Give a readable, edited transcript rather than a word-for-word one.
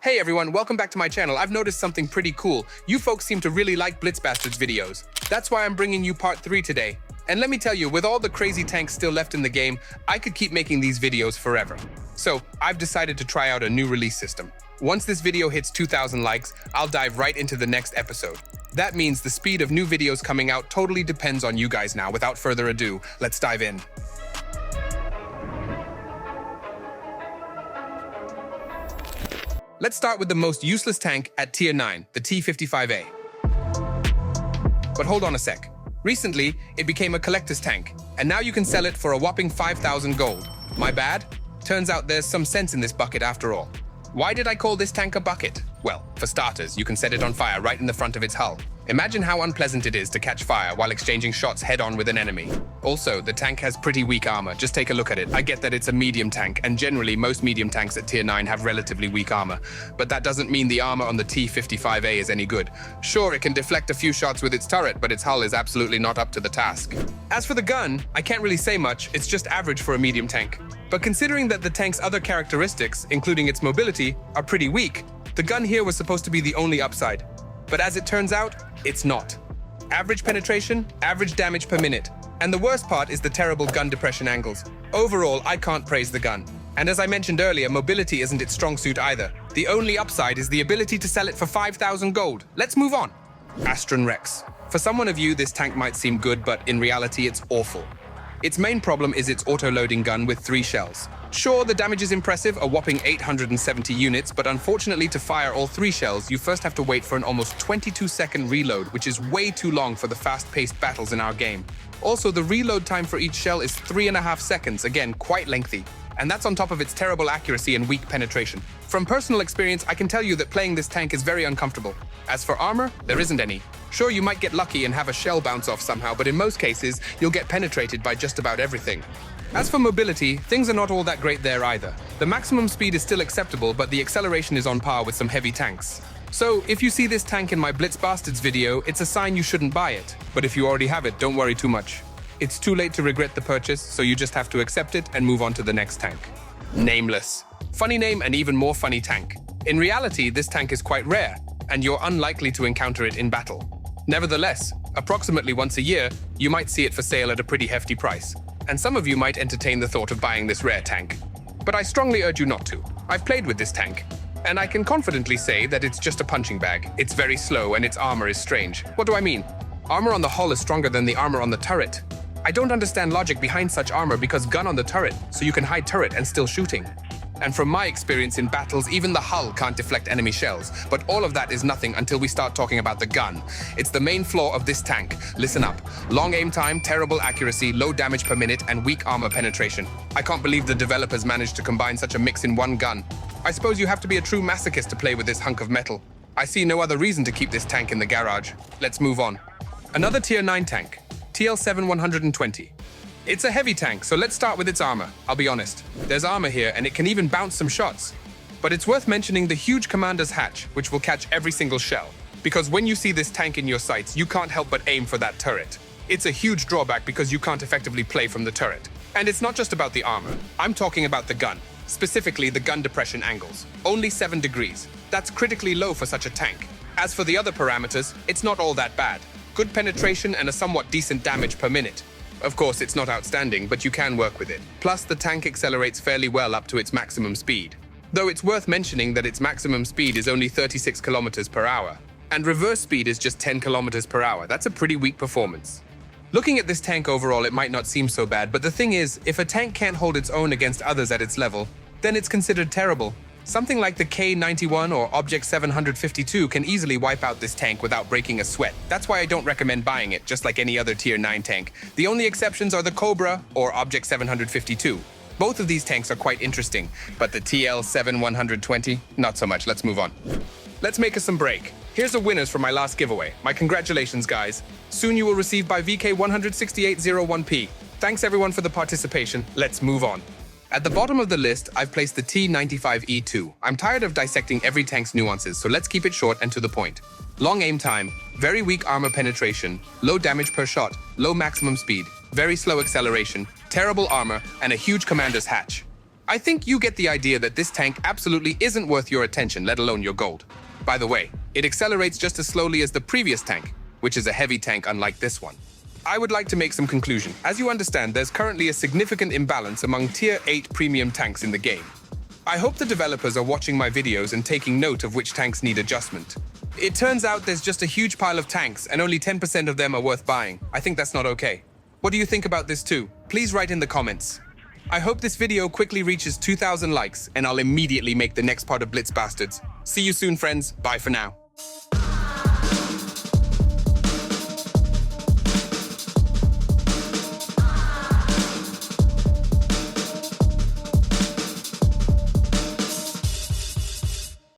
Hey everyone, welcome back to my channel. I've noticed something pretty cool. You folks seem to really like Blitz Bastards videos. That's why I'm bringing you part 3 today. And let me tell you, with all the crazy tanks still left in the game, I could keep making these videos forever. So, I've decided to try out a new release system. Once this video hits 2,000 likes, I'll dive right into the next episode. That means the speed of new videos coming out totally depends on you guys now. Without further ado, let's dive in. Let's start with the most useless tank at tier 9, the T-55A. But hold on a sec. Recently, it became a collector's tank, and now you can sell it for a whopping 5,000 gold. My bad? Turns out there's some sense in this bucket after all. Why did I call this tank a bucket? Well, for starters, you can set it on fire right in the front of its hull. Imagine how unpleasant it is to catch fire while exchanging shots head-on with an enemy. Also, the tank has pretty weak armor. Just take a look at it. I get that it's a medium tank, and generally most medium tanks at tier 9 have relatively weak armor. But that doesn't mean the armor on the T-55A is any good. Sure, it can deflect a few shots with its turret, but its hull is absolutely not up to the task. As for the gun, I can't really say much. It's just average for a medium tank. But considering that the tank's other characteristics, including its mobility, are pretty weak, the gun here was supposed to be the only upside. But as it turns out, it's not. Average penetration, average damage per minute. And the worst part is the terrible gun depression angles. Overall, I can't praise the gun. And as I mentioned earlier, mobility isn't its strong suit either. The only upside is the ability to sell it for 5,000 gold. Let's move on. Astron Rex. For someone of you, this tank might seem good, but in reality, it's awful. Its main problem is its auto-loading gun with 3 shells. Sure, the damage is impressive, a whopping 870 units, but unfortunately to fire all 3 shells, you first have to wait for an almost 22-second reload, which is way too long for the fast-paced battles in our game. Also, the reload time for each shell is 3.5 seconds, again, quite lengthy. And that's on top of its terrible accuracy and weak penetration. From personal experience, I can tell you that playing this tank is very uncomfortable. As for armor, there isn't any. Sure, you might get lucky and have a shell bounce off somehow, but in most cases, you'll get penetrated by just about everything. As for mobility, things are not all that great there either. The maximum speed is still acceptable, but the acceleration is on par with some heavy tanks. So, if you see this tank in my Blitz Bastards video, it's a sign you shouldn't buy it. But if you already have it, don't worry too much. It's too late to regret the purchase, so you just have to accept it and move on to the next tank. Nameless. Funny name and even more funny tank. In reality, this tank is quite rare, and you're unlikely to encounter it in battle. Nevertheless, approximately once a year, you might see it for sale at a pretty hefty price. And some of you might entertain the thought of buying this rare tank. But I strongly urge you not to. I've played with this tank, and I can confidently say that it's just a punching bag. It's very slow and its armor is strange. What do I mean? Armor on the hull is stronger than the armor on the turret. I don't understand logic behind such armor because gun on the turret, so you can hide turret and still shooting. And from my experience in battles, even the hull can't deflect enemy shells. But all of that is nothing until we start talking about the gun. It's the main flaw of this tank. Listen up. Long aim time, terrible accuracy, low damage per minute, and weak armor penetration. I can't believe the developers managed to combine such a mix in one gun. I suppose you have to be a true masochist to play with this hunk of metal. I see no other reason to keep this tank in the garage. Let's move on. Another tier 9 tank, TL-7 It's a heavy tank, so let's start with its armor. I'll be honest, there's armor here and it can even bounce some shots. But it's worth mentioning the huge commander's hatch, which will catch every single shell. Because when you see this tank in your sights, you can't help but aim for that turret. It's a huge drawback because you can't effectively play from the turret. And it's not just about the armor. I'm talking about the gun, specifically the gun depression angles. Only 7 degrees. That's critically low for such a tank. As for the other parameters, it's not all that bad. Good penetration and a somewhat decent damage per minute. Of course, it's not outstanding, but you can work with it. Plus, the tank accelerates fairly well up to its maximum speed. Though it's worth mentioning that its maximum speed is only 36 kilometers per hour. And reverse speed is just 10 kilometers per hour. That's a pretty weak performance. Looking at this tank overall, it might not seem so bad, but the thing is, if a tank can't hold its own against others at its level, then it's considered terrible. Something like the K91 or Object 752 can easily wipe out this tank without breaking a sweat. That's why I don't recommend buying it, just like any other tier 9 tank. The only exceptions are the Cobra or Object 752. Both of these tanks are quite interesting, but the TL-7 not so much. Let's move on. Let's make us some break. Here's the winners for my last giveaway. My congratulations, guys. Soon you will receive by VK16801P. Thanks everyone for the participation. Let's move on. At the bottom of the list, I've placed the T95E2. I'm tired of dissecting every tank's nuances, so let's keep it short and to the point. Long aim time, very weak armor penetration, low damage per shot, low maximum speed, very slow acceleration, terrible armor, and a huge commander's hatch. I think you get the idea that this tank absolutely isn't worth your attention, let alone your gold. By the way, it accelerates just as slowly as the previous tank, which is a heavy tank unlike this one. I would like to make some conclusion. As you understand, there's currently a significant imbalance among Tier 8 premium tanks in the game. I hope the developers are watching my videos and taking note of which tanks need adjustment. It turns out there's just a huge pile of tanks and only 10% of them are worth buying. I think that's not okay. What do you think about this too? Please write in the comments. I hope this video quickly reaches 2,000 likes and I'll immediately make the next part of Blitz Bastards. See you soon, friends. Bye for now.